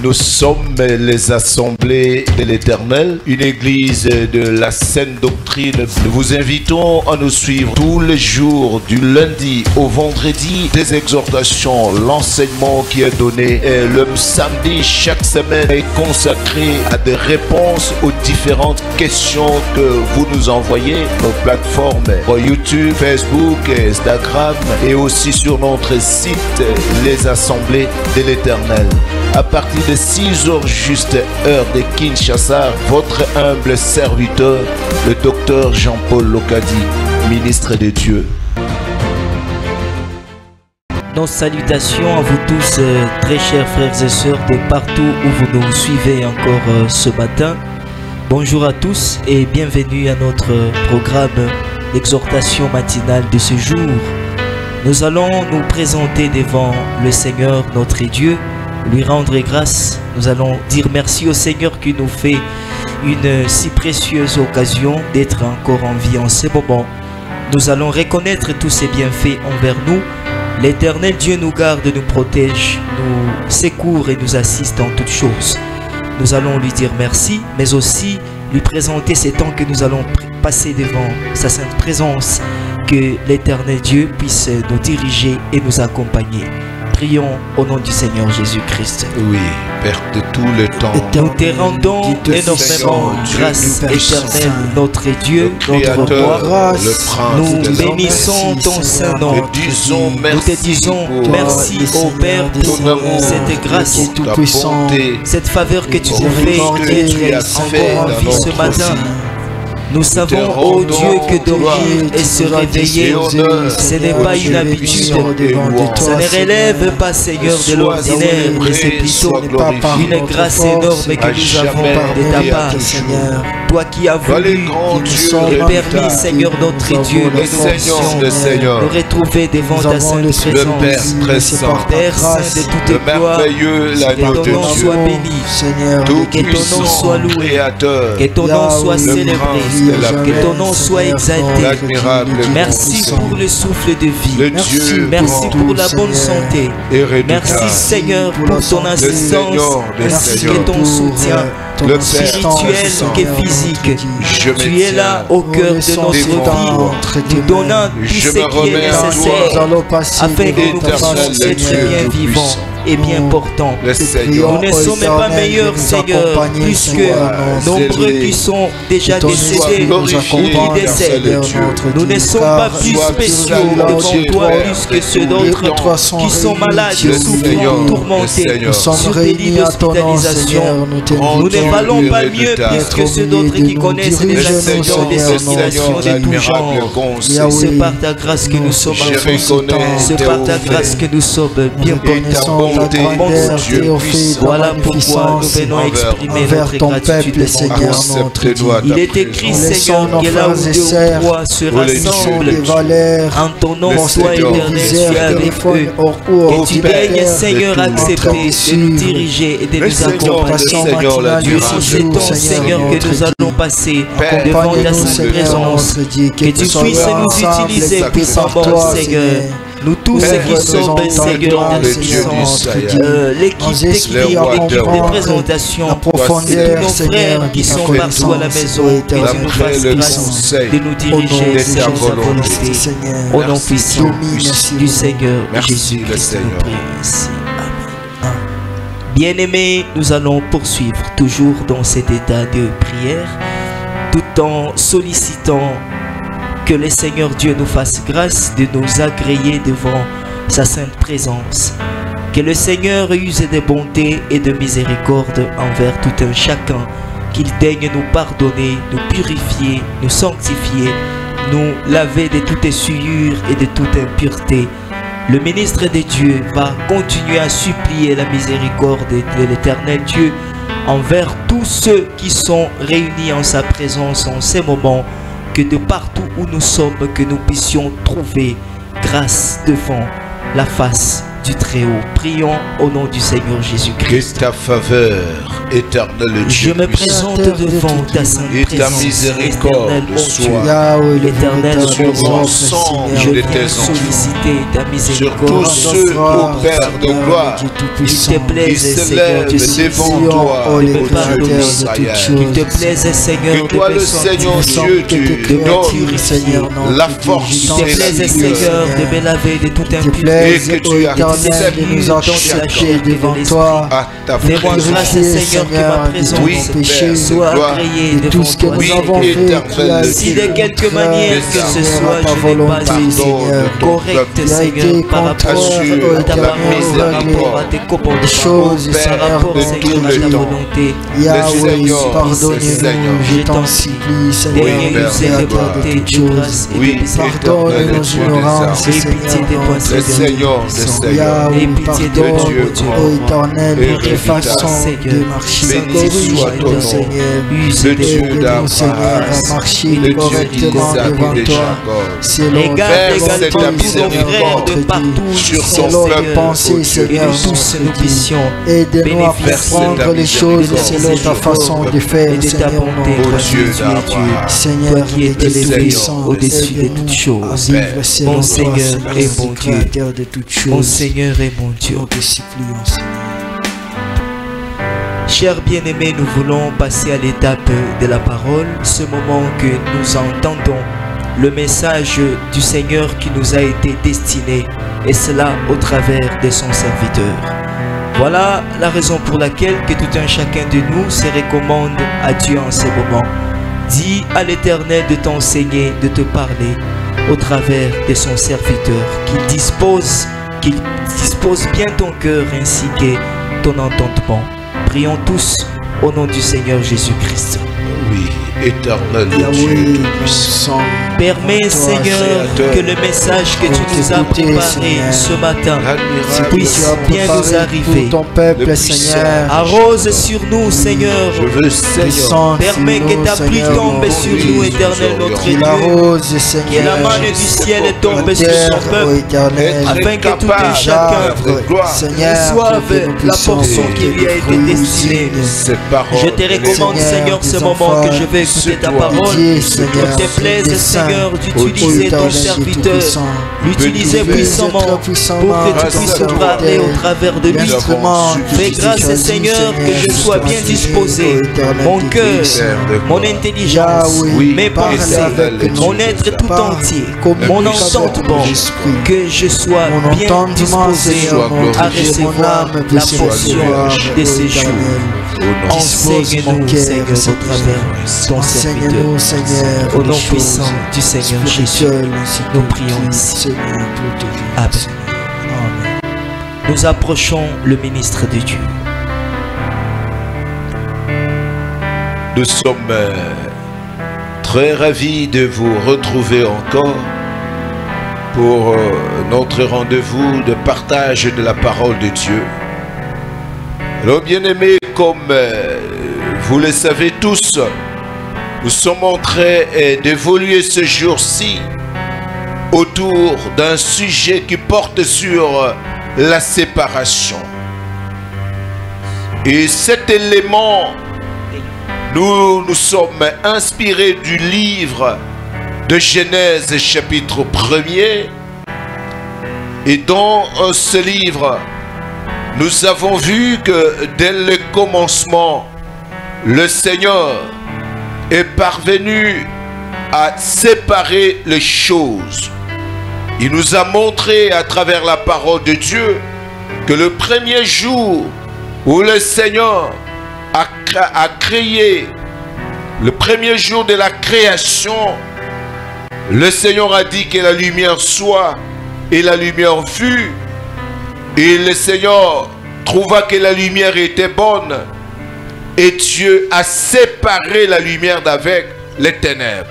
Nous sommes les assemblées de l'Éternel, une église de la saine doctrine. Nous vous invitons à nous suivre tous les jours, du lundi au vendredi, des exhortations, l'enseignement qui est donné. Et le samedi, chaque semaine, est consacré à des réponses aux différentes questions que vous nous envoyez. Nos plateformes YouTube, Facebook, Instagram et aussi sur notre site, les assemblées de l'Éternel. À partir de 6 heures juste, heure de Kinshasa, votre humble serviteur, le docteur Jean-Paul Lokadi, ministre de Dieu. Nos salutations à vous tous, très chers frères et sœurs de partout où vous nous suivez encore ce matin. Bonjour à tous et bienvenue à notre programme d'exhortation matinale de ce jour. Nous allons nous présenter devant le Seigneur notre Dieu, lui rendre grâce. Nous allons dire merci au Seigneur qui nous fait une si précieuse occasion d'être encore en vie en ce moment. Nous allons reconnaître tous ses bienfaits envers nous. L'Éternel Dieu nous garde, nous protège, nous secourt et nous assiste en toutes choses. Nous allons lui dire merci, mais aussi lui présenter ces temps que nous allons passer devant sa sainte présence. Que l'Éternel Dieu puisse nous diriger et nous accompagner. Prions au nom du Seigneur Jésus-Christ. Oui, Père de tout le temps. Nous te rendons énormément grâce, Éternel, notre Dieu, notre roi. Nous bénissons ton Saint-Nom. Nous te disons merci au Père pour cette grâce, cette faveur que tu nous fais d'être encore en vie ce matin. Nous savons, ô Dieu, que dormir et se réveiller, ce n'est pas une habitude. Ça ne relève pas, Seigneur, de l'ordinaire, mais c'est plutôt une grâce énorme que nous avons de ta part, Seigneur. Toi qui as voulu, qui nous permis, Seigneur, notre Dieu, nous puissions nous retrouver devant ta sainte présence. Père Saint de toute gloire, que ton nom soit béni, que ton nom soit loué, que ton nom soit célébré. Que ton nom soit exalté. Merci pour le souffle de vie. Merci pour la bonne santé. Merci Seigneur pour ton assistance ainsi que ton soutien spirituel que physique. Tu es là au cœur de notre vie, nous donnant tout ce qui est nécessaire afin que nous puissions être bien vivants et bien portants. Nous ne sommes pas meilleurs, Seigneur, plus que nombreux qui sont déjà décédés ou qui décèdent. Nous ne sommes pas plus spéciaux devant toi plus que ceux d'autres qui sont malades, souffrants, tourmentés, sur des lits d'hospitalisation. Nous ne valons pas mieux plus que ceux d'autres qui connaissent des accidents, des circulations de tout genre. C'est par ta grâce que nous sommes en vie. C'est par ta grâce que nous sommes bien portants. Voilà pourquoi nous venons exprimer notre gratitude, Seigneur. Il est écrit, Seigneur, que là où deux ou trois se rassemblent en ton nom, toi éternel, tu es avec eux. Que tu daignes, Seigneur, accepter de nous diriger et de nous accompagner. Durant ces temps, Seigneur, que nous allons passer devant ta sainte présence, que tu puisses nous utiliser puissamment, Seigneur. Nous tous ceux qui sommes, Seigneur, l'équipe technique, l'équipe de présentation, tous nos frères qui sont partout à la maison, que tu nous fasses grâce de nous diriger selon ta volonté. Au nom puissant du Seigneur Jésus-Christ, nous prions ici. Amen. Bien-aimés, nous allons poursuivre toujours dans cet état de prière, tout en sollicitant que le Seigneur Dieu nous fasse grâce de nous agréer devant sa sainte présence. Que le Seigneur use de bonté et de miséricorde envers tout un chacun. Qu'il daigne nous pardonner, nous purifier, nous sanctifier, nous laver de toute souillure et de toute impureté. Le ministre de Dieu va continuer à supplier la miséricorde de l'Éternel Dieu envers tous ceux qui sont réunis en sa présence en ces moments. Que de partout où nous sommes, que nous puissions trouver grâce devant la face du Très-Haut. Prions au nom du Seigneur Jésus-Christ. Que ta faveur éternelle, je me présente devant ta sainte et ta miséricorde soit l'éternel sur l'ensemble de tes enfants, ta miséricorde sur tous ceux, ô Père de gloire, qui se lèvent devant toi, ô Dieu d'Israël. Qu'il te plaise, Seigneur, que toi, le Seigneur Dieu, tu donnes la force, qu'il te plaise, Seigneur, de me laver de toute impureté, et que tu acceptes de nous enchaîner devant toi. Fais-moi grâce, Seigneur, que ma présence soit agréée de tout ce que nous avons fait. Si de quelque manière que ce soit, je n'ai pas été correct, Seigneur, par rapport à ta parole, par rapport à tes comportements, par rapport, Seigneur, à ta volonté. Yahweh, pardonnez-nous, je t'en supplie, Seigneur, de bonté, de grâce et de miséricorde. pardonne nos ignorances, et pitié des pensées de Yahweh, et pitié de pardonne, ô Éternel, notre façon de marcher. Béni soit ton nom, le Dieu d'Abraham, marcher le correctement Dieu devant d'Isaac toi. C'est l'homme Verse ta miséricorde de partout, sur c'est son l'homme peuple, pensée, Seigneur, tous nous puissions. aide-nous à Verse ta comprendre les choses miséricorde selon ta façon de faire, et de ta Seigneur, bonté, ô Dieu d'Abraham. Seigneur, qui es élevé puissant, au-dessus de toutes choses. Mon Seigneur et mon Dieu, de toutes choses. mon Seigneur et mon Dieu. Nous te supplions, Seigneur. Chers bien-aimés, nous voulons passer à l'étape de la parole, ce moment que nous entendons le message du Seigneur qui nous a été destiné, et cela au travers de son serviteur. Voilà la raison pour laquelle que tout un chacun de nous se recommande à Dieu en ce moment. Dis à l'Éternel de t'enseigner, de te parler au travers de son serviteur, qu'il dispose bien ton cœur ainsi que ton entendement. Prions tous au nom du Seigneur Jésus-Christ. Oui, éternel Yahweh, Dieu puissant. Permets, Seigneur, que le message que tu nous as préparé ce matin puisse bien nous arriver. Ton peuple, Seigneur. Arrose sur nous, Seigneur. Je veux, Seigneur, permets que ta pluie tombe sur nous, Éternel, notre Dieu. Que la main du ciel tombe sur son peuple, afin que tout un chacun reçoive la portion qui lui a été destinée. Je te recommande, Seigneur, ce moment que je vais écouter ta parole. Qu'il te plaise, Seigneur, d'utiliser ton serviteur, l'utiliser puissamment pour que tu puisses nous parler au travers de lui. Fais grâce, Seigneur, que je sois bien disposé, mon cœur, mon intelligence, mes pensées, mon être tout entier, mon entendement, que je sois bien disposé à recevoir la portion de ces jours. Enseigne-nous, Seigneur, au travers ton serviteur. Au nom puissant du Seigneur Jésus, nous prions ici. Amen. Nous approchons le ministre de Dieu. Nous sommes très ravis de vous retrouver encore pour notre rendez-vous de partage de la parole de Dieu. Alors, bien-aimés, comme vous le savez tous, nous sommes en train d'évoluer ce jour-ci autour d'un sujet qui porte sur la séparation. Et cet élément, nous sommes inspirés du livre de Genèse chapitre 1er. Et dans ce livre, nous avons vu que dès le commencement, le Seigneur est parvenu à séparer les choses. Il nous a montré à travers la parole de Dieu que le premier jour où le Seigneur a créé, le premier jour de la création, le Seigneur a dit que la lumière soit, et la lumière fut. Et le Seigneur trouva que la lumière était bonne. Et Dieu a séparé la lumière d'avec les ténèbres.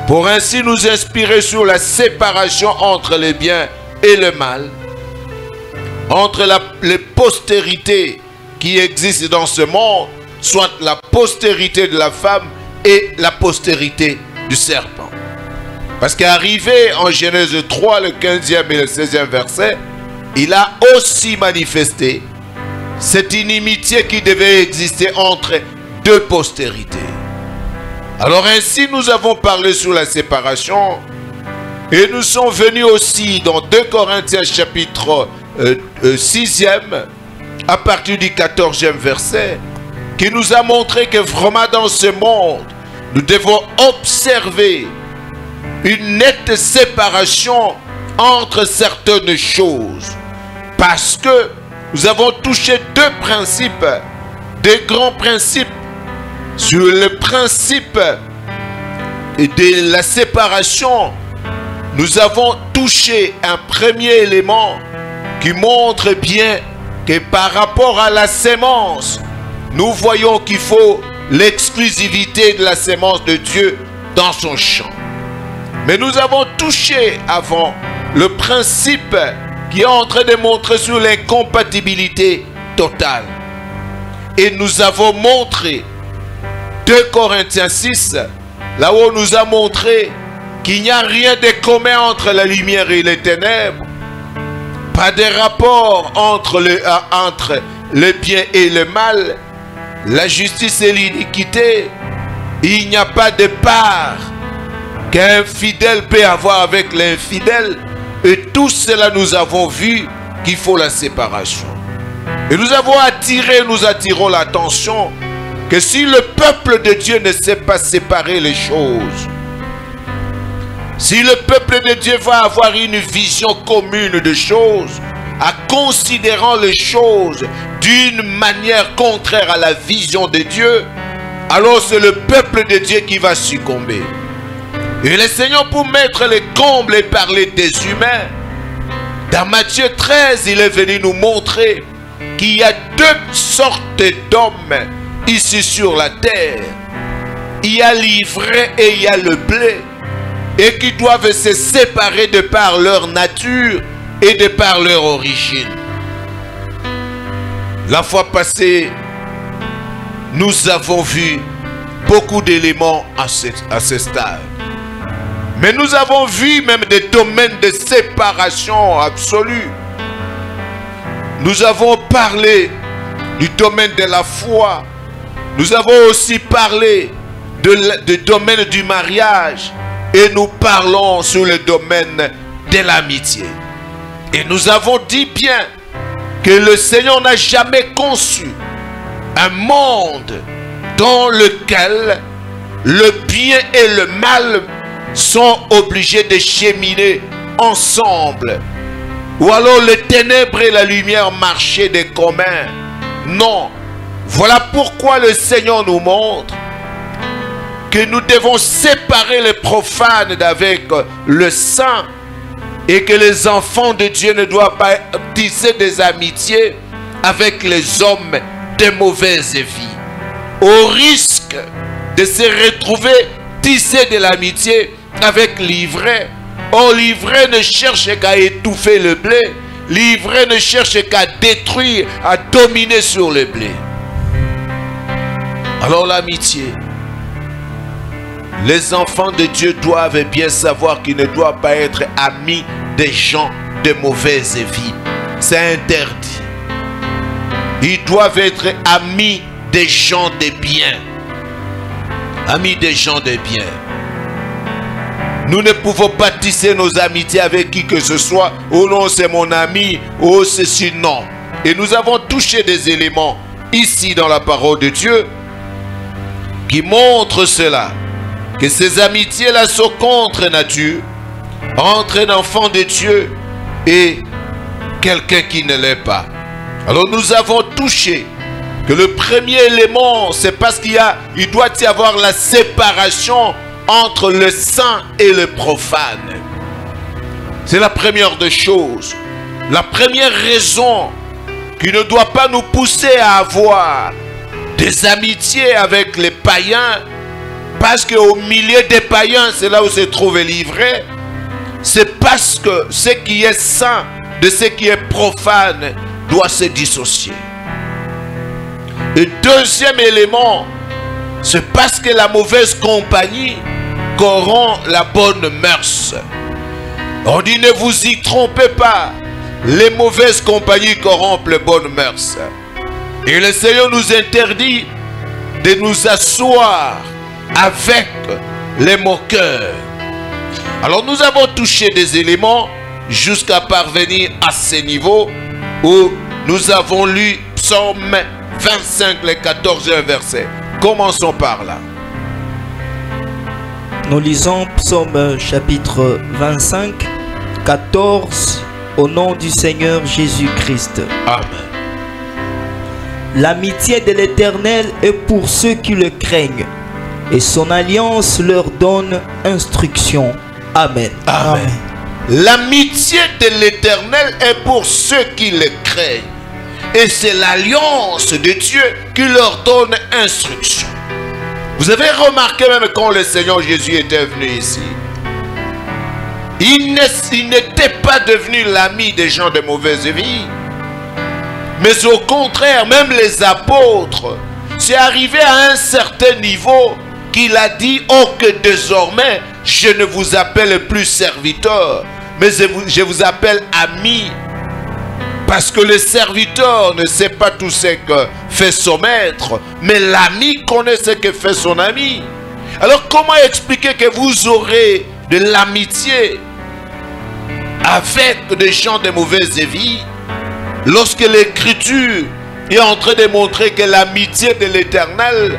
Pour ainsi nous inspirer sur la séparation entre le bien et le mal. Entre les postérités qui existent dans ce monde, soit la postérité de la femme et la postérité du serpent. Parce qu'arrivé en Genèse 3, le 15e et le 16e verset, il a aussi manifesté cette inimitié qui devait exister entre deux postérités. Alors ainsi nous avons parlé sur la séparation et nous sommes venus aussi dans 2 Corinthiens chapitre 6e à partir du 14e verset qui nous a montré que vraiment dans ce monde nous devons observer une nette séparation entre certaines choses parce que nous avons touché 2 principes, des grands principes. Sur le principe de la séparation, nous avons touché un premier élément qui montre bien que par rapport à la sémence, nous voyons qu'il faut l'exclusivité de la sémence de Dieu dans son champ. Mais nous avons touché avant le principe qui est en train de montrer sur l'incompatibilité totale. Et nous avons montré 2 Corinthiens 6, là où on nous a montré qu'il n'y a rien de commun entre la lumière et les ténèbres, pas de rapport entre le bien et le mal, la justice et l'iniquité. Il n'y a pas de part qu'un fidèle peut avoir avec l'infidèle, et tout cela nous avons vu qu'il faut la séparation. Et nous avons attiré, nous attirons l'attention que si le peuple de Dieu ne sait pas séparer les choses, si le peuple de Dieu va avoir une vision commune de choses, en considérant les choses d'une manière contraire à la vision de Dieu, alors c'est le peuple de Dieu qui va succomber. Et le Seigneur, pour mettre les combles et parler des humains, dans Matthieu 13, il est venu nous montrer qu'il y a 2 sortes d'hommes ici sur la terre. Il y a l'ivraie et il y a le blé, et qui doivent se séparer de par leur nature et de par leur origine. La fois passée, nous avons vu beaucoup d'éléments à ce stade. Mais nous avons vu même des domaines de séparation absolue. Nous avons parlé du domaine de la foi. Nous avons aussi parlé du domaine du mariage. Et nous parlons sur le domaine de l'amitié. Et nous avons dit bien que le Seigneur n'a jamais conçu un monde dans lequel le bien et le mal sont obligés de cheminer ensemble. Ou alors les ténèbres et la lumière marchaient de commun. Non. Voilà pourquoi le Seigneur nous montre que nous devons séparer les profanes d'avec le saint et que les enfants de Dieu ne doivent pas tisser des amitiés avec les hommes de mauvaise vie. Au risque de se retrouver tisser de l'amitié avec l'ivraie. Or, l'ivraie ne cherche qu'à étouffer le blé. L'ivraie ne cherche qu'à détruire, à dominer sur le blé. Alors l'amitié, les enfants de Dieu doivent bien savoir qu'ils ne doivent pas être amis des gens de mauvaise vie. C'est interdit. Ils doivent être amis des gens de bien. Amis des gens de bien. Nous ne pouvons pas tisser nos amitiés avec qui que ce soit. Oh non, c'est mon ami. Oh, ceci, non. Et nous avons touché des éléments ici dans la parole de Dieu qui montrent cela. Que ces amitiés-là sont contre nature, entre un enfant de Dieu et quelqu'un qui ne l'est pas. Alors nous avons touché que le premier élément, c'est parce il doit y avoir la séparation entre le saint et le profane. C'est la première des choses. La première raison qui ne doit pas nous pousser à avoir des amitiés avec les païens, parce qu'au milieu des païens, c'est là où se trouve l'ivraie. C'est parce que ce qui est saint de ce qui est profane doit se dissocier. Le deuxième élément, c'est parce que la mauvaise compagnie corrompt la bonne mœurs. On dit ne vous y trompez pas. les mauvaises compagnies corrompent les bonnes mœurs. Et le Seigneur nous interdit de nous asseoir avec les moqueurs. Alors nous avons touché des éléments jusqu'à parvenir à ce niveau où nous avons lu Psaume 25, les 14 versets. Commençons par là. Nous lisons Psaume chapitre 25, 14, au nom du Seigneur Jésus-Christ. Amen. L'amitié de l'Éternel est pour ceux qui le craignent, et son alliance leur donne instruction. Amen. Amen. L'amitié de l'Éternel est pour ceux qui le craignent, et c'est l'alliance de Dieu qui leur donne instruction. Vous avez remarqué même quand le Seigneur Jésus était venu ici, il n'était pas devenu l'ami des gens de mauvaise vie. Mais au contraire, même les apôtres, c'est arrivé à un certain niveau qu'il a dit, oh que désormais, je ne vous appelle plus serviteur, mais je vous appelle ami. Parce que le serviteur ne sait pas tout ce que fait son maître, mais l'ami connaît ce que fait son ami. Alors comment expliquer que vous aurez de l'amitié avec des gens de mauvaise vie, lorsque l'Écriture est en train de montrer que l'amitié de l'Éternel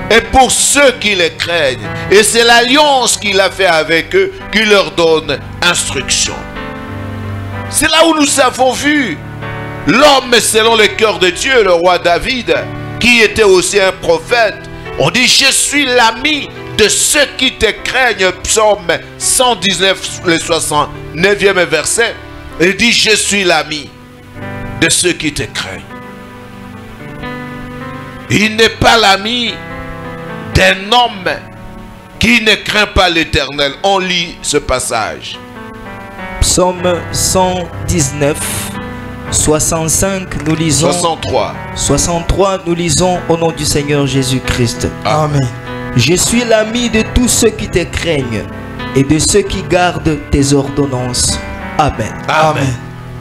est pour ceux qui le craignent, et c'est l'alliance qu'il a fait avec eux qui leur donne instruction. C'est là où nous avons vu l'homme selon le cœur de Dieu, le roi David, qui était aussi un prophète. On dit, je suis l'ami de ceux qui te craignent. Psaume 119, le 69e verset. Il dit, je suis l'ami de ceux qui te craignent. Il n'est pas l'ami d'un homme qui ne craint pas l'Éternel. On lit ce passage. Psaume 119, 65, nous lisons... 63, nous lisons au nom du Seigneur Jésus-Christ. Amen. Je suis l'ami de tous ceux qui te craignent et de ceux qui gardent tes ordonnances. Amen. Amen.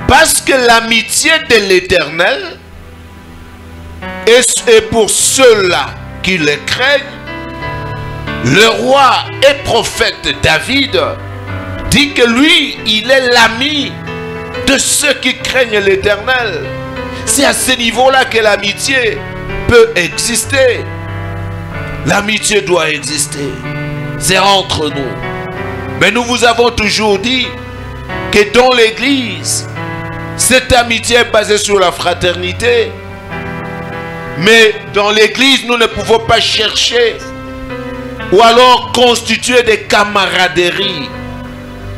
Parce que l'amitié de l'Éternel est pour ceux-là qui le craignent. Le roi et prophète David dit que lui, il est l'ami de ceux qui craignent l'Éternel. C'est à ce niveau-là que l'amitié peut exister. L'amitié doit exister. C'est entre nous. Mais nous vous avons toujours dit que dans l'Église, cette amitié est basée sur la fraternité. Mais dans l'Église, nous ne pouvons pas chercher ou alors constituer des camaraderies.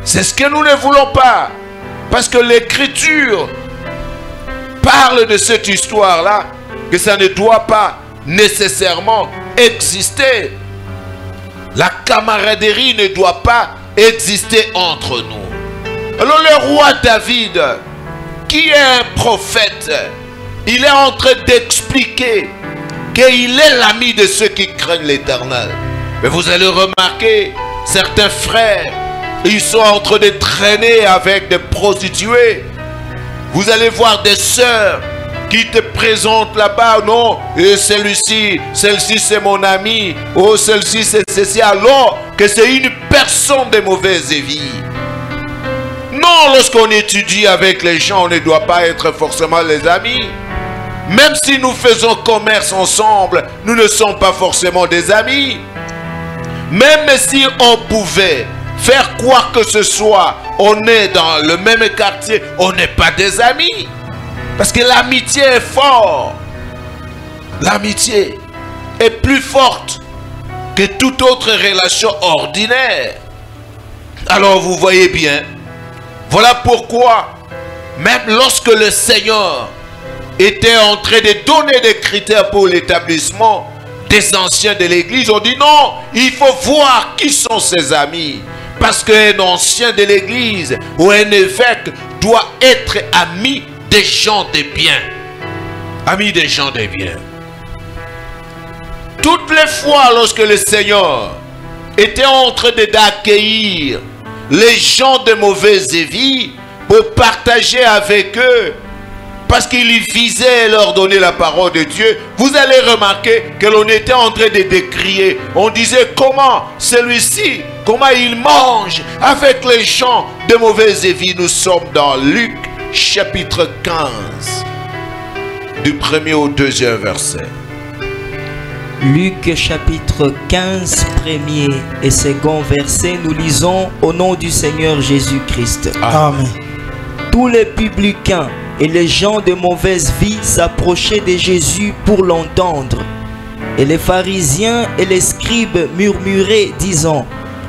C'est ce que nous ne voulons pas. Parce que l'Écriture parle de cette histoire-là, que ça ne doit pas nécessairement exister. La camaraderie ne doit pas exister entre nous. Alors le roi David, qui est un prophète, il est en train d'expliquer qu'il est l'ami de ceux qui craignent l'Éternel. Mais vous allez remarquer, certains frères, ils sont en train de traîner avec des prostituées. Vous allez voir des sœurs qui te présentent là-bas. Non, celui-ci, celle-ci c'est mon ami. Oh, celle-ci c'est ceci. Alors que c'est une personne de mauvaise vie. Non, lorsqu'on étudie avec les gens, on ne doit pas être forcément les amis. Même si nous faisons commerce ensemble, nous ne sommes pas forcément des amis. Même si on pouvait faire quoi que ce soit, on est dans le même quartier, on n'est pas des amis. Parce que l'amitié est forte. L'amitié est plus forte que toute autre relation ordinaire. Alors vous voyez bien, voilà pourquoi, même lorsque le Seigneur était en train de donner des critères pour l'établissement des anciens de l'église, on dit non, il faut voir qui sont ses amis. Parce qu'un ancien de l'église ou un évêque doit être ami des gens de bien. Ami des gens de bien. Toutes les fois lorsque le Seigneur était en train d'accueillir les gens de mauvaise vie, pour partager avec eux, parce qu'il visait leur donner la parole de Dieu, vous allez remarquer que l'on était en train de décrier. On disait comment celui-ci, comment il mange avec les gens de mauvaise vie. Nous sommes dans Luc chapitre 15, du 1er au 2e verset. Luc chapitre 15, 1er et 2e verset, nous lisons au nom du Seigneur Jésus-Christ. Amen. Tous les publicains et les gens de mauvaise vie s'approchaient de Jésus pour l'entendre. Et les pharisiens et les scribes murmuraient, disant: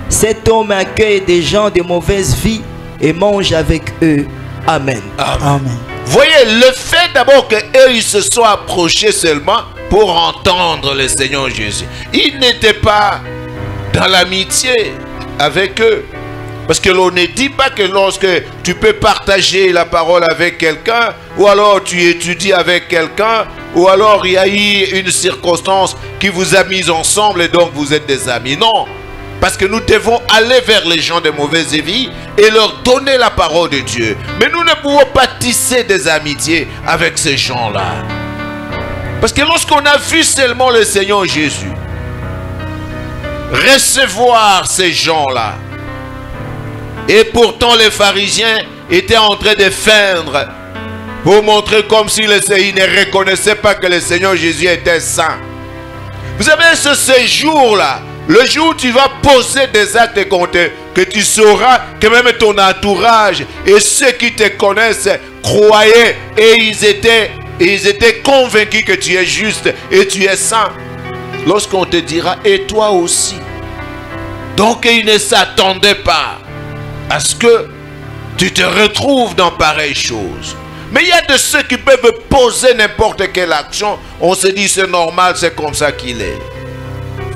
cet homme accueille des gens de mauvaise vie et mange avec eux. Amen. Amen. Voyez, le fait d'abord qu'eux ils se sont approchés seulement pour entendre le Seigneur Jésus. Ils n'étaient pas dans l'amitié avec eux. Parce que l'on ne dit pas que lorsque tu peux partager la parole avec quelqu'un, ou alors tu étudies avec quelqu'un, ou alors il y a eu une circonstance qui vous a mis ensemble et donc vous êtes des amis. Non. Parce que nous devons aller vers les gens de mauvaise vie et leur donner la parole de Dieu. Mais nous ne pouvons pas tisser des amitiés avec ces gens-là. Parce que lorsqu'on a vu seulement le Seigneur Jésus recevoir ces gens-là, et pourtant les pharisiens étaient en train de feindre pour montrer comme si ils ne reconnaissaient pas que le Seigneur Jésus était saint. Vous savez, ce séjour-là, le jour où tu vas poser des actes que tu sauras que même ton entourage et ceux qui te connaissent croyaient et ils étaient convaincus que tu es juste et tu es saint. Lorsqu'on te dira, et toi aussi. Donc ils ne s'attendaient pas à ce que tu te retrouves dans pareille chose. Mais il y a de ceux qui peuvent poser n'importe quelle action. On se dit c'est normal, c'est comme ça qu'il est.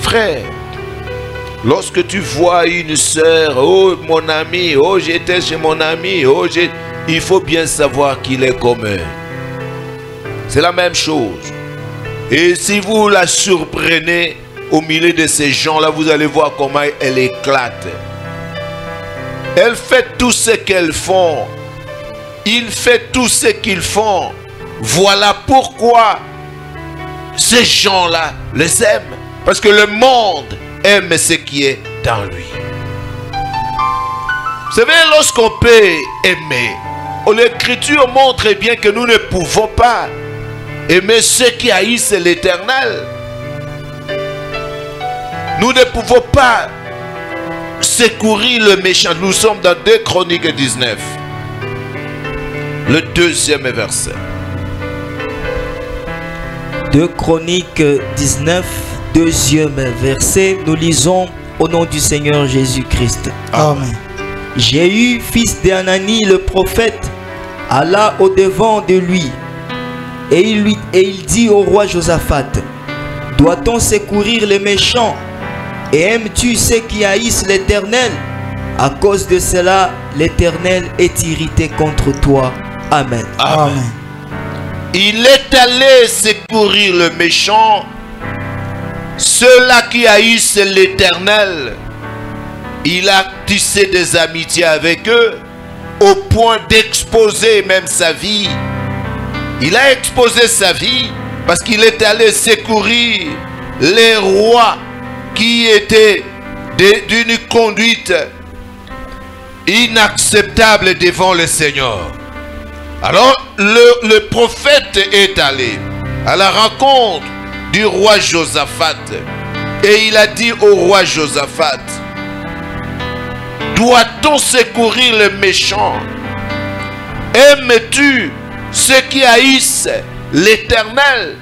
Frère, lorsque tu vois une sœur, oh mon ami, oh j'étais chez mon ami, oh il faut bien savoir qu'il est comme eux. C'est la même chose. Et si vous la surprenez au milieu de ces gens-là, vous allez voir comment elle éclate. Elle fait tout ce qu'elles font. Il fait tout ce qu'ils font. Voilà pourquoi ces gens-là les aiment. Parce que le monde aime ce qui est dans lui. Vous savez, lorsqu'on peut aimer, l'Écriture montre bien que nous ne pouvons pas aimer ceux qui haïssent l'Éternel. Nous ne pouvons pas secourir le méchant. Nous sommes dans 2 Chroniques 19. Le 2e verset. 2 Chroniques 19, 2e verset. Nous lisons au nom du Seigneur Jésus-Christ. Amen. Jéhu, fils d'Anani le prophète, alla au-devant de lui. Et il dit au roi Josaphat: doit-on secourir les méchants? Et aimes-tu ceux qui haïssent l'Éternel? À cause de cela, l'Éternel est irrité contre toi. Amen. Amen. Il est allé secourir le méchant, ceux-là qui haïssent l'Éternel. Il a tissé des amitiés avec eux, au point d'exposer même sa vie. Il a exposé sa vie parce qu'il est allé secourir les rois qui étaient d'une conduite inacceptable devant le Seigneur. Alors le prophète est allé à la rencontre du roi Josaphat et il a dit au roi Josaphat: doit-on secourir les méchants? Aimes-tu ceux qui haïssent l'Éternel?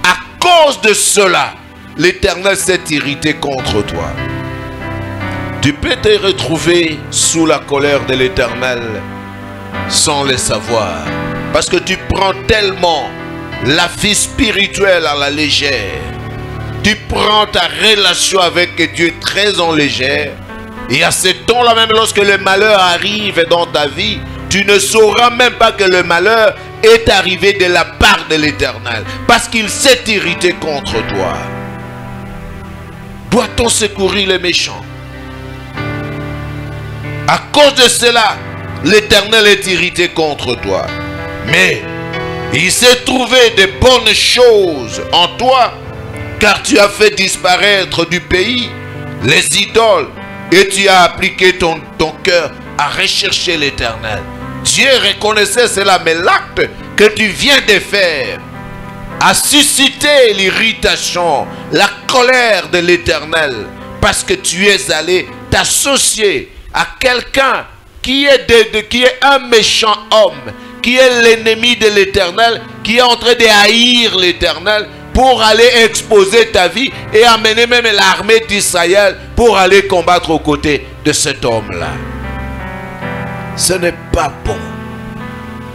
À cause de cela, l'Éternel s'est irrité contre toi. Tu peux te retrouver sous la colère de l'Éternel sans le savoir. Parce que tu prends tellement la vie spirituelle à la légère. Tu prends ta relation avec Dieu très en légère. Et à ce temps-là, même lorsque le malheur arrive dans ta vie, tu ne sauras même pas que le malheur est arrivé de la part de l'Éternel. Parce qu'il s'est irrité contre toi. Doit-on secourir les méchants? À cause de cela, l'Éternel est irrité contre toi. Mais il s'est trouvé de bonnes choses en toi, car tu as fait disparaître du pays les idoles et tu as appliqué ton cœur à rechercher l'Éternel. Dieu reconnaissait cela, mais l'acte que tu viens de faire a suscité l'irritation, la colère de l'Éternel, parce que tu es allé t'associer à quelqu'un qui est un méchant homme, qui est l'ennemi de l'Éternel, qui est en train de haïr l'Éternel, pour aller exposer ta vie et amener même l'armée d'Israël pour aller combattre aux côtés de cet homme-là. Ce n'est pas bon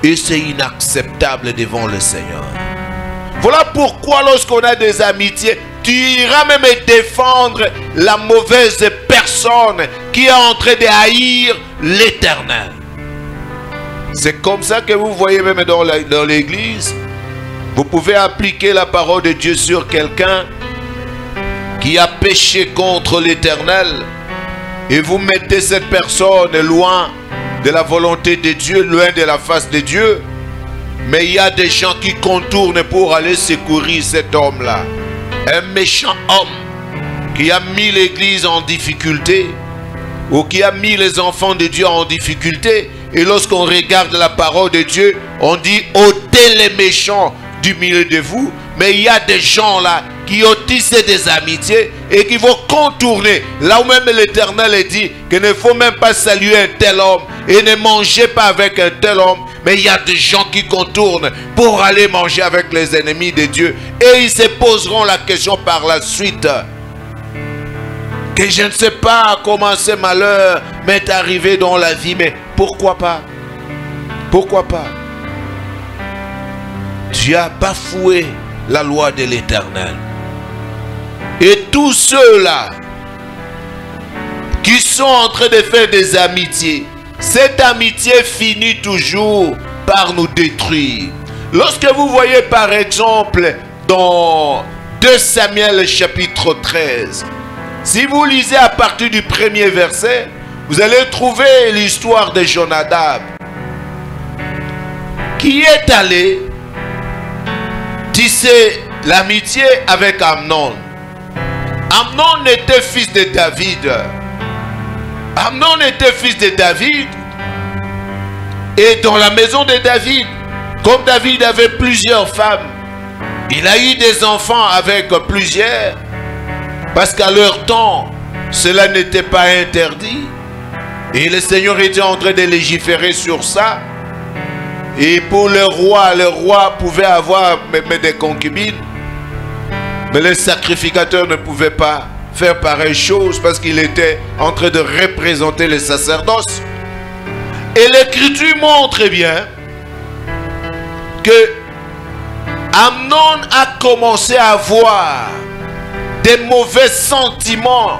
et c'est inacceptable devant le Seigneur. Voilà pourquoi lorsqu'on a des amitiés, tu iras même défendre la mauvaise personne qui est en train de haïr l'Éternel. C'est comme ça que vous voyez même dans l'église. Vous pouvez appliquer la parole de Dieu sur quelqu'un qui a péché contre l'Éternel et vous mettez cette personne loin de la volonté de Dieu, loin de la face de Dieu. Mais il y a des gens qui contournent pour aller secourir cet homme-là. Un méchant homme qui a mis l'église en difficulté ou qui a mis les enfants de Dieu en difficulté. Et lorsqu'on regarde la parole de Dieu, on dit ôtez les méchants du milieu de vous. Mais il y a des gens là qui ont tissé des amitiés et qui vont contourner. Là où même l'Éternel dit qu'il ne faut même pas saluer un tel homme et ne mangez pas avec un tel homme. Mais il y a des gens qui contournent pour aller manger avec les ennemis de Dieu. Et ils se poseront la question par la suite. Que je ne sais pas comment ce malheur m'est arrivé dans la vie. Mais pourquoi pas? Pourquoi pas? Tu as bafoué la loi de l'Éternel. Et tous ceux-là qui sont en train de faire des amitiés, cette amitié finit toujours par nous détruire. Lorsque vous voyez par exemple dans 2 Samuel chapitre 13, si vous lisez à partir du premier verset, vous allez trouver l'histoire de Jonadab qui est allé tisser l'amitié avec Amnon. Amnon était fils de David. Amnon était fils de David. Et dans la maison de David, comme David avait plusieurs femmes, il a eu des enfants avec plusieurs. Parce qu'à leur temps, cela n'était pas interdit. Et le Seigneur était en train de légiférer sur ça. Et pour le roi pouvait avoir même des concubines. Mais le sacrificateur ne pouvait pas faire pareille chose parce qu'il était en train de représenter le sacerdoce. Et l'Écriture montre bien que Amnon a commencé à avoir des mauvais sentiments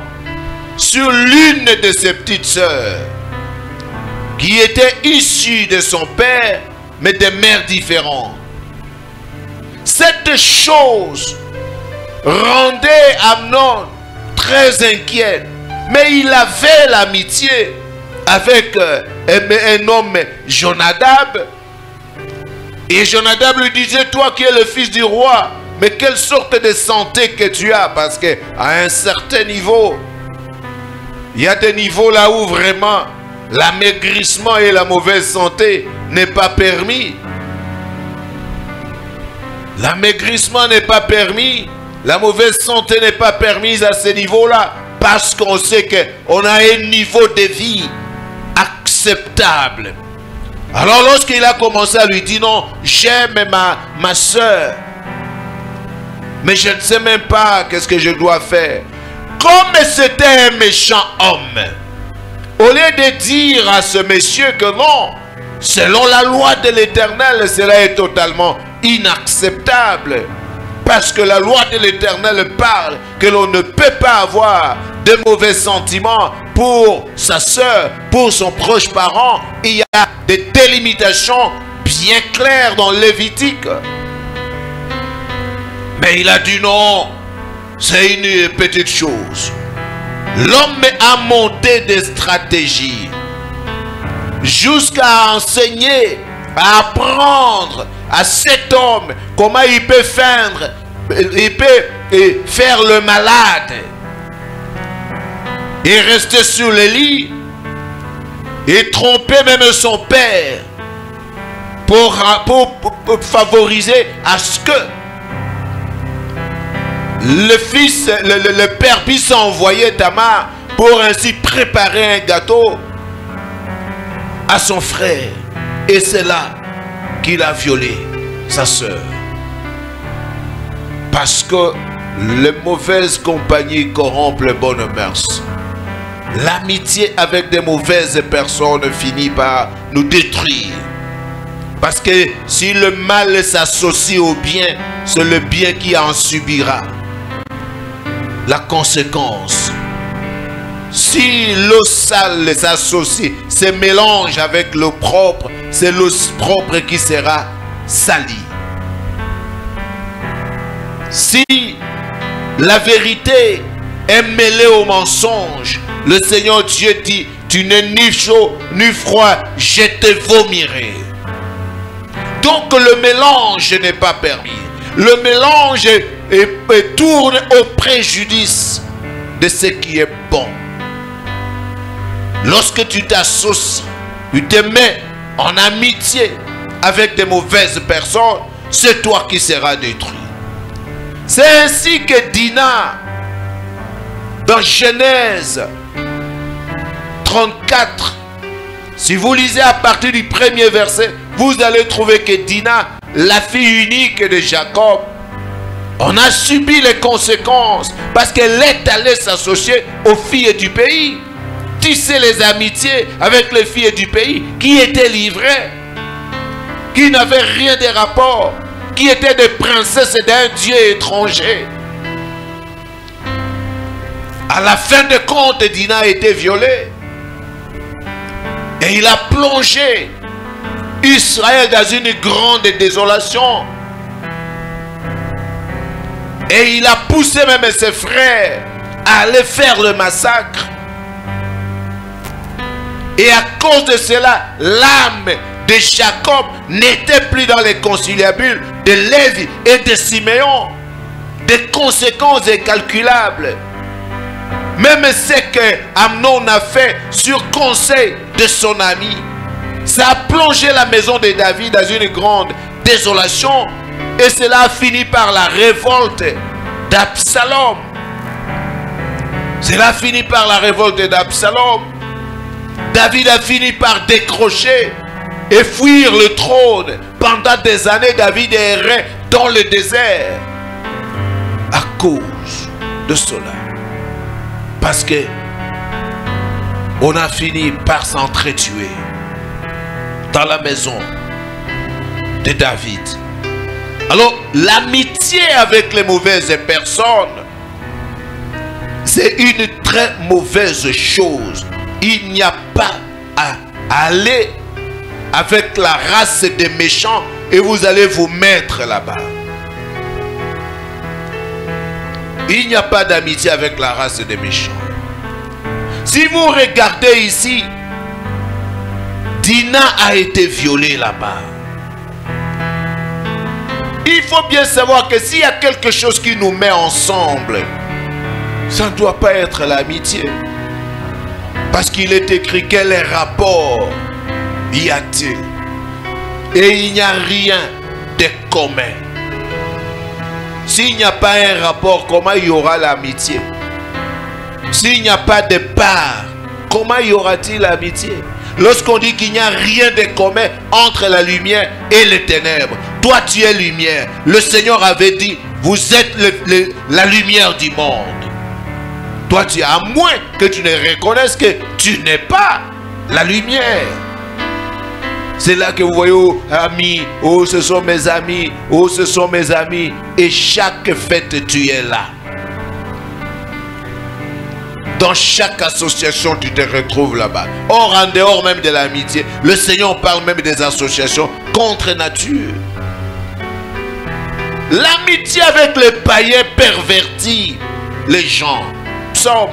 sur l'une de ses petites sœurs qui était issue de son père mais de mères différentes. Cette chose rendait Amnon très inquiet, mais il avait l'amitié avec un homme Jonadab. Et Jonadab lui disait, toi qui es le fils du roi, mais quelle sorte de santé que tu as? Parce qu'à un certain niveau, il y a des niveaux là où vraiment l'amaigrissement et la mauvaise santé n'est pas permis. L'amaigrissement n'est pas permis. La mauvaise santé n'est pas permise à ce niveau-là. Parce qu'on sait qu'on a un niveau de vie acceptable. Alors lorsqu'il a commencé à lui dire, non, j'aime ma soeur, mais je ne sais même pas qu'est-ce que je dois faire. Comme c'était un méchant homme, au lieu de dire à ce monsieur que non, selon la loi de l'Éternel, cela est totalement inacceptable. Parce que la loi de l'Éternel parle que l'on ne peut pas avoir de mauvais sentiments pour sa soeur, pour son proche parent. Il y a des délimitations bien claires dans Lévitique. Mais il a dit non, c'est une petite chose. L'homme a monté des stratégies jusqu'à enseigner, à apprendre à cet homme comment il peut faire le malade et rester sur le lit et tromper même son père pour favoriser à ce que le père puisse envoyer Tamar pour ainsi préparer un gâteau à son frère. Et c'est là qu'il a violé sa sœur. Parce que les mauvaises compagnies corrompent les bonnes mœurs. L'amitié avec des mauvaises personnes finit par nous détruire. Parce que si le mal s'associe au bien, c'est le bien qui en subira la conséquence. Si l'eau sale s'associe, se mélange avec l'eau propre, c'est l'eau propre qui sera salie. Si la vérité est mêlée au mensonge, le Seigneur Dieu dit, tu n'es ni chaud ni froid, je te vomirai. Donc le mélange n'est pas permis. Le mélange tourne au préjudice de ce qui est bon. Lorsque tu t'associes, tu te mets en amitié avec des mauvaises personnes, c'est toi qui seras détruit. C'est ainsi que Dina, dans Genèse 34, si vous lisez à partir du premier verset, vous allez trouver que Dina, la fille unique de Jacob, on a subi les conséquences parce qu'elle est allée s'associer aux filles du pays, tisser les amitiés avec les filles du pays qui étaient livrées, qui n'avaient rien de rapport, qui étaient des princesses d'un dieu étranger. À la fin de compte, Dina a été violée. Et il a plongé Israël dans une grande désolation. Et il a poussé même ses frères à aller faire le massacre. Et à cause de cela, l'âme de Jacob n'était plus dans les conciliabules de Lévi et de Siméon. Des conséquences incalculables. Même ce que Amnon a fait sur conseil de son ami, ça a plongé la maison de David dans une grande désolation. Et cela a fini par la révolte d'Absalom. Cela a fini par la révolte d'Absalom. David a fini par décrocher et fuir le trône. Pendant des années, David errait dans le désert à cause de cela. Parce que on a fini par s'entretuer dans la maison de David. Alors, l'amitié avec les mauvaises personnes, c'est une très mauvaise chose. Il n'y a pas à aller avec la race des méchants et vous allez vous mettre là-bas. Il n'y a pas d'amitié avec la race des méchants. Si vous regardez ici, Dina a été violée là-bas. Il faut bien savoir que s'il y a quelque chose qui nous met ensemble, ça ne doit pas être l'amitié. Parce qu'il est écrit quel rapport y a-t-il? Et il n'y a rien de commun. S'il n'y a pas un rapport, comment il y aura l'amitié? S'il n'y a pas de part, comment y aura-t-il l'amitié? Lorsqu'on dit qu'il n'y a rien de commun entre la lumière et les ténèbres, toi tu es lumière. Le Seigneur avait dit, vous êtes la lumière du monde. Toi tu es, à moins que tu ne reconnaisses que tu n'es pas la lumière. C'est là que vous voyez, oh amis, oh ce sont mes amis, oh ce sont mes amis. Et chaque fête tu es là. Dans chaque association tu te retrouves là-bas. Or en dehors même de l'amitié, le Seigneur parle même des associations contre nature. L'amitié avec les païens pervertit les gens. Psaume,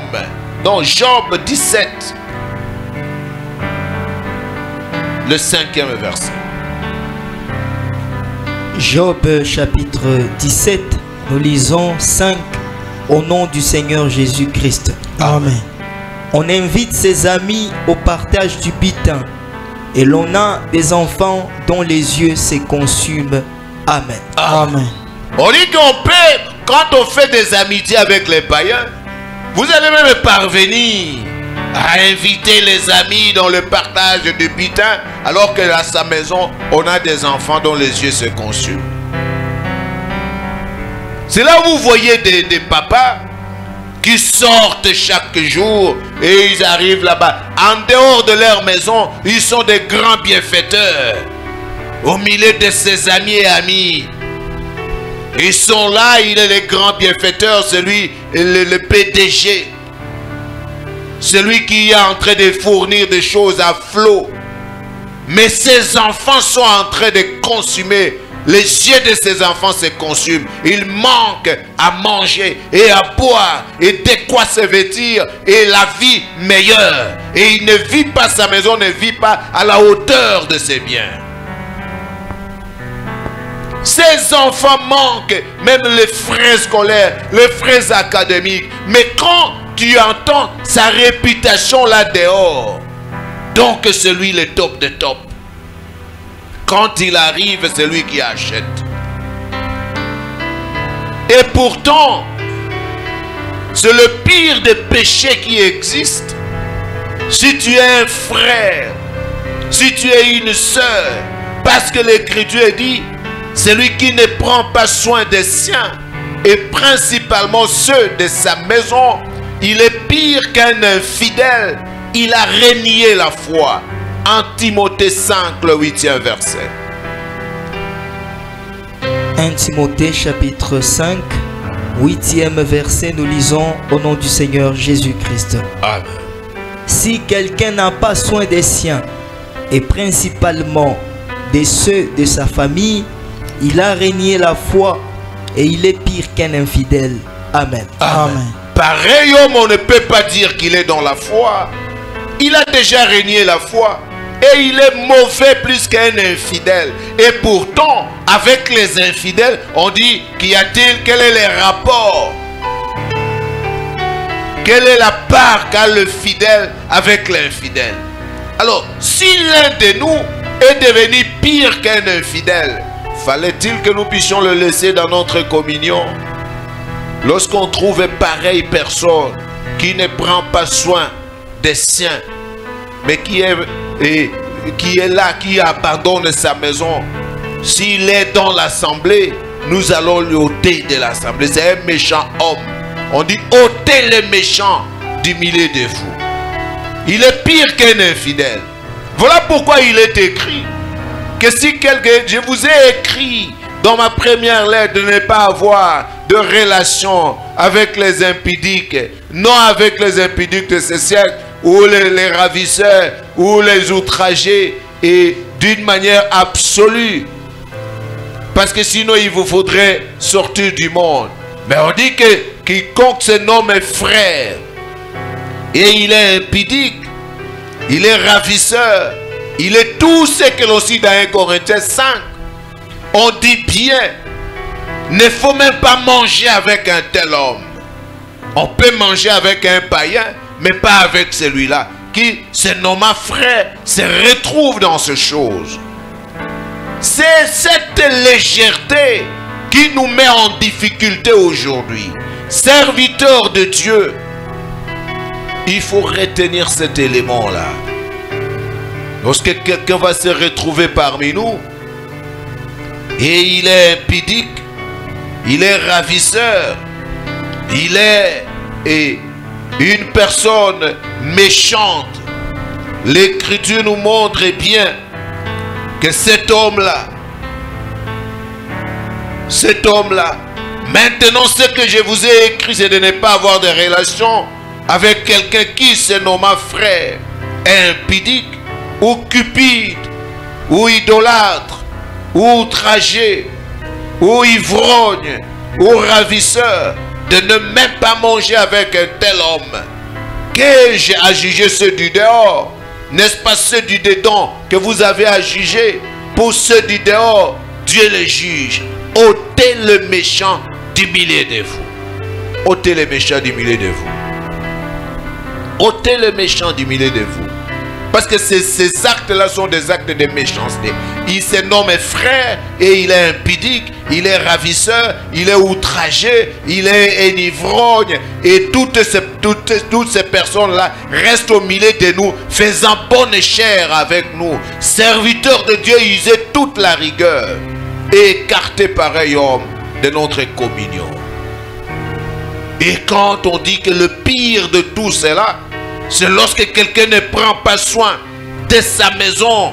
dans Job 17. le 5e verset. Job chapitre 17, nous lisons 5, au nom du Seigneur Jésus-Christ. Amen. On invite ses amis au partage du butin et l'on a des enfants dont les yeux se consument. Amen. Amen. On dit qu'on peut, quand on fait des amitiés avec les païens, vous allez même parvenir à inviter les amis dans le partage du butin, alors que à sa maison, on a des enfants dont les yeux se consument. C'est là où vous voyez des papas qui sortent chaque jour et ils arrivent là-bas. En dehors de leur maison, ils sont des grands bienfaiteurs. Au milieu de ses amis et amis, ils sont là, il est le grand bienfaiteur, celui, le PDG. Celui qui est en train de fournir des choses à flot. Mais ses enfants sont en train de consumer. Les yeux de ses enfants se consument. Il manque à manger et à boire et de quoi se vêtir et la vie meilleure. Et il ne vit pas, sa maison ne vit pas à la hauteur de ses biens. Ses enfants manquent même les frais scolaires, les frais académiques. Mais quand tu entends sa réputation là dehors, donc celui le top de top. Quand il arrive, c'est lui qui achète. Et pourtant, c'est le pire des péchés qui existe. Si tu es un frère, si tu es une sœur, parce que l'Écriture dit, celui qui ne prend pas soin des siens, et principalement ceux de sa maison, il est pire qu'un infidèle. Il a renié la foi. En Timothée 5, le 8e verset. 1 Timothée chapitre 5, 8e verset, nous lisons au nom du Seigneur Jésus-Christ. Amen. Si quelqu'un n'a pas soin des siens, et principalement de ceux de sa famille, il a renié la foi et il est pire qu'un infidèle. Amen. Amen. Pareil homme, on ne peut pas dire qu'il est dans la foi. Il a déjà renié la foi. Et il est mauvais plus qu'un infidèle. Et pourtant, avec les infidèles, on dit qu'y a-t-il, quel est le rapport? Quelle est la part qu'a le fidèle avec l'infidèle? Alors, si l'un de nous est devenu pire qu'un infidèle, fallait-il que nous puissions le laisser dans notre communion? Lorsqu'on trouve pareille personne qui ne prend pas soin des siens, mais qui est là, qui abandonne sa maison, s'il est dans l'assemblée, nous allons le ôter de l'assemblée. C'est un méchant homme. On dit ôtez le méchant du milieu de vous. Il est pire qu'un infidèle. Voilà pourquoi il est écrit que si quelqu'un, je vous ai écrit dans ma première lettre de ne pas avoir de relation avec les impudiques, non avec les impudiques de ce siècle, ou les ravisseurs, ou les outragés, et d'une manière absolue. Parce que sinon il vous faudrait sortir du monde. Mais on dit que quiconque se nomme frère, et il est impudique, il est ravisseur, il est tout ce que l'on dit dans 1 Corinthiens 5. On dit bien, ne faut même pas manger avec un tel homme. On peut manger avec un païen, mais pas avec celui-là, qui se nomme frère, se retrouve dans ces choses. C'est cette légèreté qui nous met en difficulté aujourd'hui. Serviteur de Dieu, il faut retenir cet élément-là. Lorsque quelqu'un va se retrouver parmi nous, et il est impudique, il est ravisseur, il est une personne méchante, l'Écriture nous montre bien que cet homme-là, maintenant ce que je vous ai écrit, c'est de ne pas avoir de relation avec quelqu'un qui se nomme frère, impudique, ou cupide, ou idolâtre, ou outragé, ou ivrogne, ou ravisseur, de ne même pas manger avec un tel homme. Qu'ai-je à juger ceux du dehors? N'est-ce pas ceux du dedans que vous avez à juger? Pour ceux du dehors, Dieu les juge. Ôtez le méchant du milieu de vous. Ôtez le méchant du milieu de vous. Ôtez le méchant du milieu de vous. Parce que ces actes-là sont des actes de méchanceté. Il se nomme frère et il est impudique, il est ravisseur, il est outragé, il est ivrogne. Et toutes ces personnes-là restent au milieu de nous, faisant bonne chère avec nous. Serviteurs de Dieu, user toute la rigueur et écarter pareil homme de notre communion. Et quand on dit que le pire de tout cela, c'est lorsque quelqu'un ne prend pas soin de sa maison.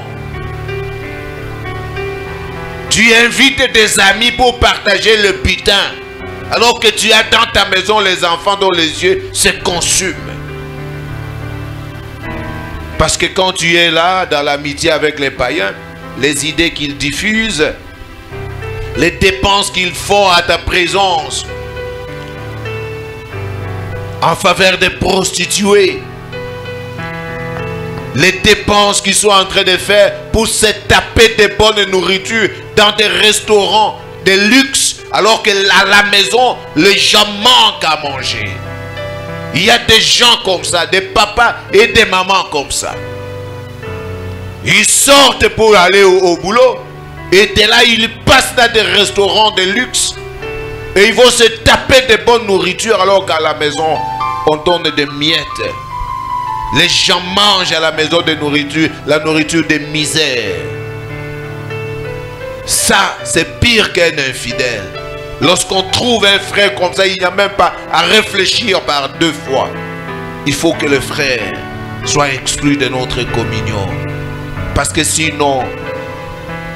Tu invites des amis pour partager le butin, alors que tu as dans ta maison les enfants dont les yeux se consument. Parce que quand tu es là, dans l'amitié avec les païens, les idées qu'ils diffusent, les dépenses qu'ils font à ta présence, en faveur des prostituées, les dépenses qu'ils sont en train de faire pour se taper de bonnes nourritures dans des restaurants de luxe, alors que à la maison, les gens manquent à manger. Il y a des gens comme ça, des papas et des mamans comme ça. Ils sortent pour aller au boulot et de là, ils passent dans des restaurants de luxe et ils vont se taper de bonnes nourritures, alors qu'à la maison, on donne des miettes. Les gens mangent à la maison de nourriture, la nourriture de misère. Ça, c'est pire qu'un infidèle. Lorsqu'on trouve un frère comme ça, il n'y a même pas à réfléchir par deux fois. Il faut que le frère soit exclu de notre communion. Parce que sinon,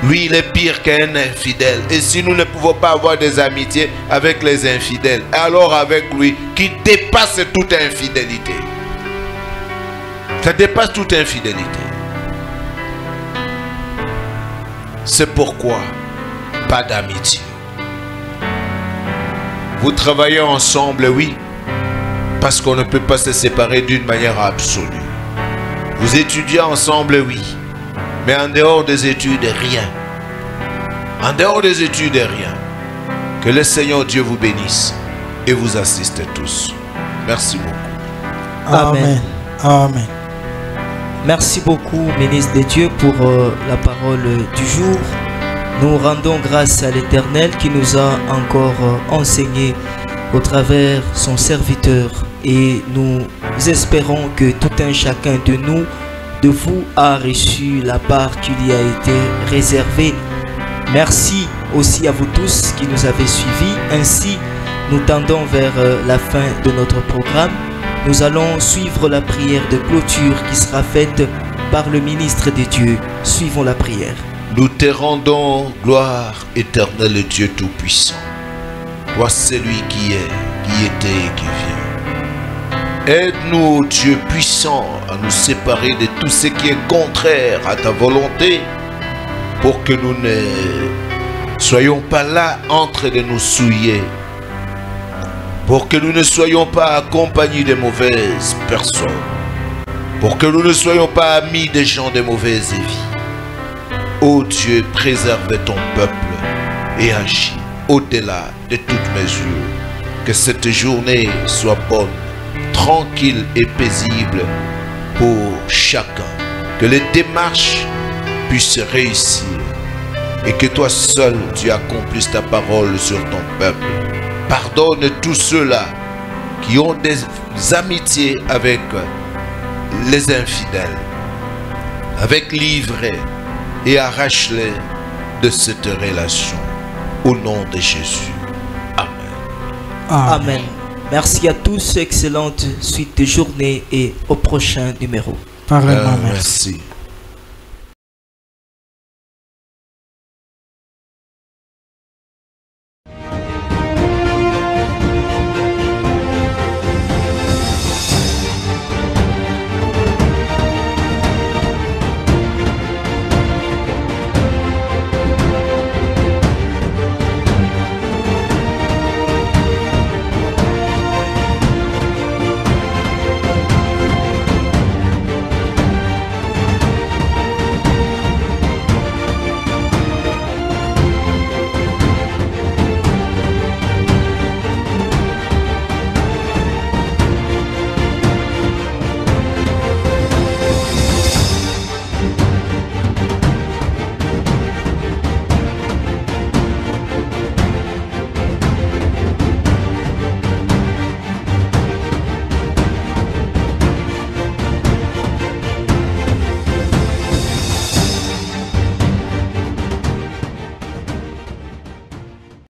lui, il est pire qu'un infidèle. Et si nous ne pouvons pas avoir des amitiés avec les infidèles, alors avec lui, qui dépasse toute infidélité. Ça dépasse toute infidélité. C'est pourquoi pas d'amitié. Vous travaillez ensemble, oui, parce qu'on ne peut pas se séparer d'une manière absolue. Vous étudiez ensemble, oui, mais en dehors des études, rien. En dehors des études, rien. Que le Seigneur Dieu vous bénisse et vous assiste tous. Merci beaucoup. Amen. Amen. Merci beaucoup, ministre de Dieu, pour la parole du jour. Nous rendons grâce à l'Éternel qui nous a encore enseigné au travers son serviteur. Et nous espérons que tout un chacun de nous, de vous, a reçu la part qui lui a été réservée. Merci aussi à vous tous qui nous avez suivis. Ainsi, nous tendons vers la fin de notre programme. Nous allons suivre la prière de clôture qui sera faite par le ministre des dieux. Suivons la prière. Nous te rendons gloire, éternel Dieu Tout-Puissant. Toi, celui qui est, qui était et qui vient. Aide-nous, Dieu puissant, à nous séparer de tout ce qui est contraire à ta volonté, pour que nous ne soyons pas là en train de nous souiller, pour que nous ne soyons pas accompagnés de mauvaises personnes, pour que nous ne soyons pas amis des gens de mauvaise vie. Ô Dieu, préserve ton peuple et agis au-delà de toute mesure. Que cette journée soit bonne, tranquille et paisible pour chacun. Que les démarches puissent réussir et que toi seul tu accomplisses ta parole sur ton peuple. Pardonne tous ceux-là qui ont des amitiés avec les infidèles, avec l'ivré, et arrache-les de cette relation. Au nom de Jésus. Amen. Amen. Merci à tous. Excellente suite de journée et au prochain numéro. Pareillement, merci.